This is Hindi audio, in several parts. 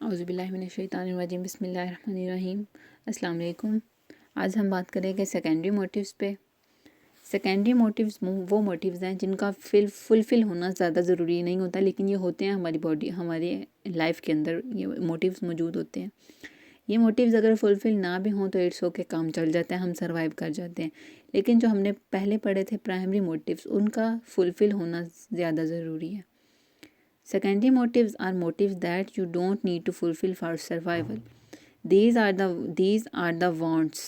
औज़ुबिल्लाहिमिनश्शैतानिर्रजीम बिस्मिल्लाहिर्रहमानिर्रहीम। अस्सलाम वालेकुम। आज हम बात करेंगे सेकेंडरी मोटिव्स पे। सेकेंडरी मोटिव्स वो मोटिव्स हैं जिनका फुलफ़िल होना ज़्यादा ज़रूरी नहीं होता, लेकिन ये होते हैं हमारी बॉडी, हमारे लाइफ के अंदर ये मोटिव्स मौजूद होते हैं। ये मोटिव्स अगर फुलफ़िल ना भी हों तो इट्स ओके, काम चल जाता है, हम सर्वाइव कर जाते हैं। लेकिन जो हमने पहले पढ़े थे प्राइमरी मोटिव्स, उनका फुलफ़िल होना ज़्यादा ज़रूरी है। Secondary motives are motives that you don't need to fulfill for survival. These are the wants.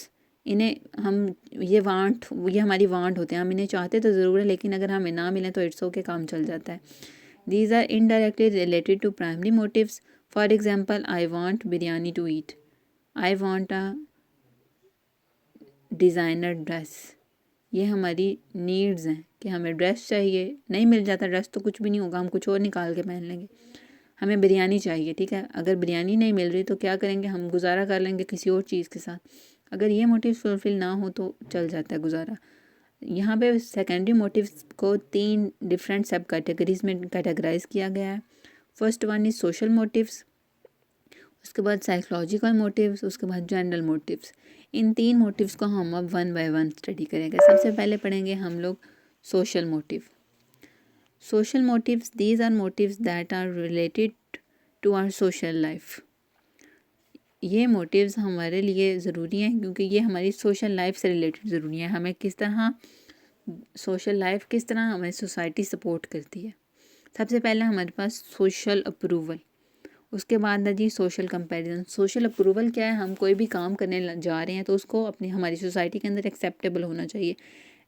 इन्हें हम ये हमारी वांट होते हैं, हम इन्हें चाहते तो ज़रूर है, लेकिन अगर हमें ना मिले तो इट्स ओके, काम चल जाता है। These are indirectly related to primary motives. For example, I want biryani to eat. I want a designer dress. ये हमारी नीड्स हैं कि हमें ड्रेस चाहिए, नहीं मिल जाता ड्रेस तो कुछ भी नहीं होगा, हम कुछ और निकाल के पहन लेंगे। हमें बिरयानी चाहिए, ठीक है, अगर बिरयानी नहीं मिल रही तो क्या करेंगे, हम गुजारा कर लेंगे किसी और चीज़ के साथ। अगर ये मोटिव फुलफिल ना हो तो चल जाता है गुजारा। यहाँ पे सेकेंडरी मोटिव्स को 3 डिफरेंट सब कैटेगरीज में कैटेगराइज किया गया है। First one is social motives, उसके बाद साइकोलॉजिकल मोटिव्स, उसके बाद जनरल मोटिव्स। इन 3 मोटिव्स को हम अब 1 बाय 1 स्टडी करेंगे। सबसे पहले पढ़ेंगे हम लोग social motive. Social motives, these are motives that are related to our social life. ये मोटिव्स हमारे लिए ज़रूरी हैं क्योंकि ये हमारी सोशल लाइफ से रिलेटेड ज़रूरी है। हमें किस तरह सोशल लाइफ, किस तरह हमें सोसाइटी सपोर्ट करती है। सबसे पहले हमारे पास सोशल अप्रूवल, उसके बाद है जी सोशल कंपैरिजन। सोशल अप्रूवल क्या है, हम कोई भी काम करने जा रहे हैं तो उसको अपनी हमारी सोसाइटी के अंदर एक्सेप्टेबल होना चाहिए।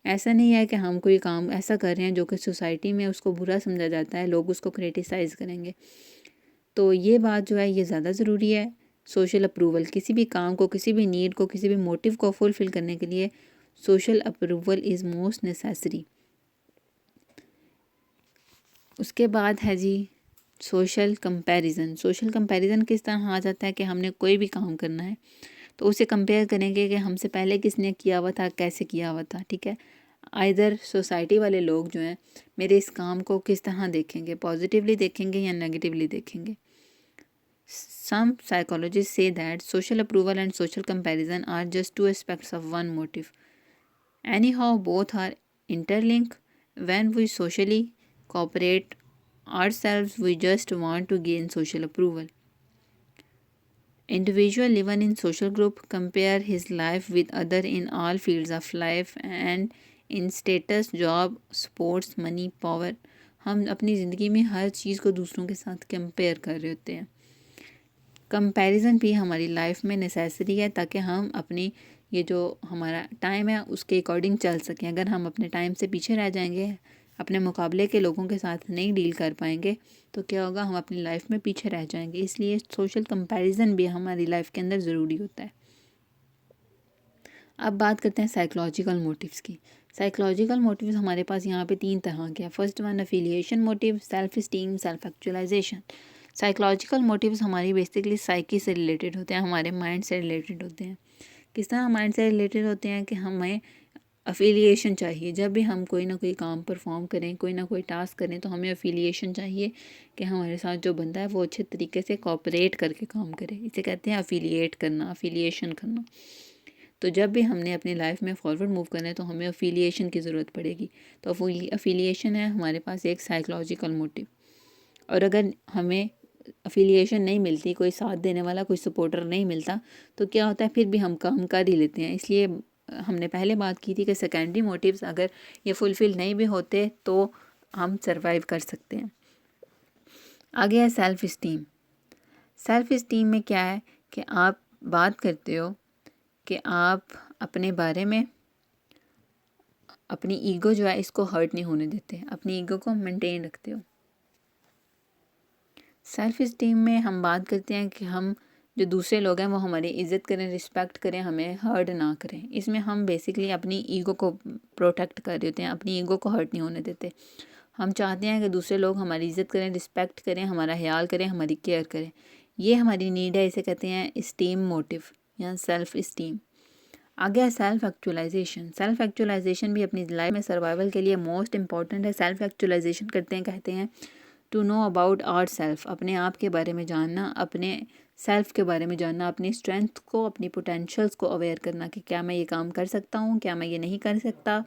ऐसा नहीं है कि हम कोई काम ऐसा कर रहे हैं जो कि सोसाइटी में उसको बुरा समझा जाता है, लोग उसको क्रिटिसाइज़ करेंगे। तो ये बात जो है ये ज़्यादा ज़रूरी है। सोशल अप्रूवल, किसी भी काम को, किसी भी नीड को, किसी भी मोटिव को फुलफ़िल करने के लिए social approval is most necessary. उसके बाद है जी सोशल कंपैरिजन। सोशल कंपैरिजन किस तरह आ जाता है कि हमने कोई भी काम करना है तो उसे कंपेयर करेंगे कि हमसे पहले किसने किया हुआ था, कैसे किया हुआ था, ठीक है। आइदर सोसाइटी वाले लोग जो हैं मेरे इस काम को किस तरह देखेंगे, पॉजिटिवली देखेंगे या नेगेटिवली देखेंगे। Some psychologists say that social approval and social comparison are just two aspects of one motive. Anyhow, both are interlinked. When we socially cooperate ourselves, we just want to gain social approval. Individual living in social group compare his life with other in all fields of life and in status, job, sports, money, power. हम अपनी ज़िंदगी में हर चीज़ को दूसरों के साथ कंपेयर कर रहे होते हैं। कंपैरिजन भी हमारी लाइफ में नेसेसरी है ताकि हम अपनी ये जो हमारा टाइम है उसके अकॉर्डिंग चल सकें। अगर हम अपने टाइम से पीछे रह जाएंगे, अपने मुकाबले के लोगों के साथ नहीं डील कर पाएंगे तो क्या होगा, हम अपनी लाइफ में पीछे रह जाएंगे। इसलिए सोशल कंपैरिजन भी हमारी लाइफ के अंदर ज़रूरी होता है। अब बात करते हैं साइकोलॉजिकल मोटिव्स की। साइकोलॉजिकल मोटिव्स हमारे पास यहाँ पे 3 तरह के हैं। First one affiliation motive, self esteem, self actualisation. Psychological motives हमारी बेसिकली साइकी से रिलेटेड होते हैं, हमारे माइंड से रिलेटेड होते हैं। किस तरह माइंड से रिलेटेड होते हैं कि हमें अफिलिएशन चाहिए। जब भी हम कोई ना कोई काम परफॉर्म करें, कोई ना कोई टास्क करें तो हमें अफिलिएशन चाहिए कि हमारे साथ जो बंदा है वो अच्छे तरीके से कोऑपरेट करके काम करे। इसे कहते हैं अफिलिएट करना, अफिलिएशन करना। तो जब भी हमने अपनी लाइफ में फॉरवर्ड मूव करना है तो हमें अफिलिएशन की ज़रूरत पड़ेगी। तो वो अफिलिएशन है हमारे पास एक साइकोलॉजिकल मोटिव। और अगर हमें अफिलिएशन नहीं मिलती, कोई साथ देने वाला, कोई सपोर्टर नहीं मिलता तो क्या होता है, फिर भी हम काम कर ही लेते हैं। इसलिए हमने पहले बात की थी कि सेकेंडरी मोटिव्स अगर ये फुलफ़िल नहीं भी होते तो हम सर्वाइव कर सकते हैं। आगे है सेल्फ़ इस्टीम। सेल्फ़ इस्टीम में क्या है कि आप बात करते हो कि आप अपने बारे में, अपनी ईगो जो है इसको हर्ट नहीं होने देते, अपनी ईगो को मेंटेन रखते हो। सेल्फ़ इस्टीम में हम बात करते हैं कि हम जो दूसरे लोग हैं वो हमारी इज़्ज़त करें, रिस्पेक्ट करें, हमें हर्ट ना करें। इसमें हम बेसिकली अपनी ईगो को प्रोटेक्ट कर रहे होते हैं, अपनी ईगो को हर्ट नहीं होने देते। हम चाहते हैं कि दूसरे लोग हमारी इज़्ज़त करें, रिस्पेक्ट करें, हमारा ख्याल करें, हमारी केयर करें। ये हमारी नीड है, इसे कहते हैं इस्टीम मोटिव या सेल्फ़ इस्टीम। आगे है सेल्फ एक्चुअलाइजेशन। सेल्फ एक्चुअलाइजेशन भी अपनी लाइफ में सर्वाइवल के लिए मोस्ट इंपॉर्टेंट है। सेल्फ एक्चुअलाइजेशन करते हैं, कहते हैं to know about our self, अपने आप के बारे में जानना, अपने सेल्फ के बारे में जानना, अपनी स्ट्रेंथ को, अपनी पोटेंशियल्स को अवेयर करना कि क्या मैं ये काम कर सकता हूँ, क्या मैं ये नहीं कर सकता,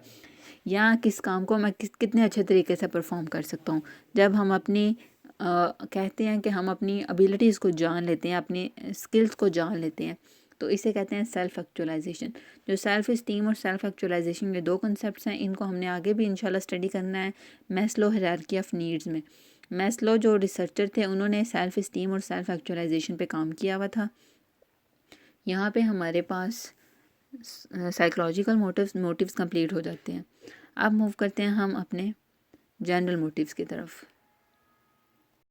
या किस काम को मैं कितने अच्छे तरीके से परफॉर्म कर सकता हूँ। जब हम अपनी कहते हैं कि हम अपनी एबिलिटीज़ को जान लेते हैं, अपनी स्किल्स को जान लेते हैं, तो इसे कहते हैं सेल्फ एक्चुअलाइजेशन। जो सेल्फ इस्टीम और सेल्फ एक्चुअलाइजेशन, ये दो कॉन्सेप्ट्स हैं, इनको हमने आगे भी इंशाल्लाह स्टडी करना है मैस्लो हायरार्की ऑफ नीड्स में। मैस्लो जो रिसर्चर थे, उन्होंने सेल्फ इस्टीम और सेल्फ एक्चुअलाइजेशन पे काम किया हुआ था। यहाँ पे हमारे पास साइकोलॉजिकल मोटिव्स कंप्लीट हो जाते हैं। अब मूव करते हैं हम अपने जनरल मोटिव्स की तरफ।